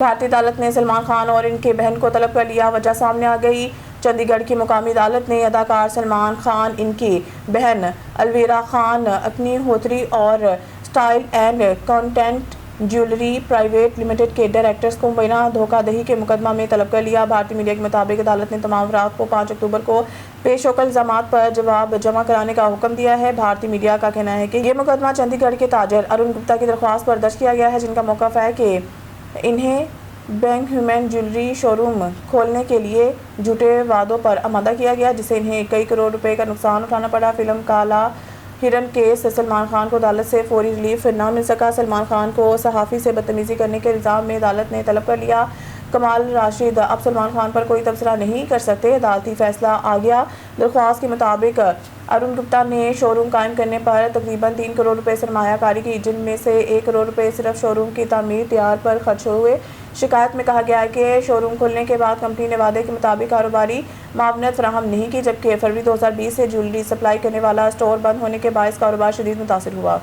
بھارتی عدالت نے سلمان خان اور ان کی بہن کو طلب کر لیا، وجہ سامنے آ گئی۔ چندی گڑھ کی مقامی عدالت نے اداکار سلمان خان، ان کی بہن الویرا خان، اگنی ہوتری اور style and content jewellery private limited کے ڈائریکٹرز کو مبینہ دھوکہ دہی کے مقدمہ میں طلب کر لیا۔ بھارتی میڈیا کے مطابق عدالت نے تمام افراد کو 5 اکتوبر کو پیش شکل الزامات پر جواب جمع کرانے کا حکم دیا ہے۔ بھارتی میڈیا کا کہنا ہے کہ یہ مقدمہ چندی گڑھ کے تاجر ارون گپتا کی درخواست پر درج کیا گیا ہے، جن کا موقف ہے کہ انہیں بینگ ہیومن جیولری شو روم کھولنے کے لیے جھوٹے وعدوں پر آمادہ کیا گیا، جس سے انہیں کئی کروڑ روپے کا نقصان اٹھانا پڑا۔ فلم کالا ہرن کیس سلمان خان کو عدالت سے فوری ریلیف نہ مل سکا۔ سلمان خان کو صحافی سے بدتمیزی کرنے کے الزام میں عدالت نے طلب کر لیا۔ کمال راشد اب سلمان خان پر کوئی تبصرہ نہیں کر سکتے، عدالتی فیصلہ آ گیا۔ درخواست کے مطابق ارون گپتا نے شو روم قائم کرنے پر تقریباً 3 کروڑ روپے سرمایہ کاری کی، جن میں سے 1 کروڑ روپے صرف شو روم کی تعمیر تیار پر خرچ ہوئے۔ شکایت میں کہا گیا ہے کہ شو روم کھلنے کے بعد کمپنی نے وعدے کے مطابق کاروباری معاونت فراہم نہیں کی، جبکہ فروری 2020 سے جیولری سپلائی کرنے والا اسٹور بند ہونے کے باعث کاروبار شدید متاثر ہوا۔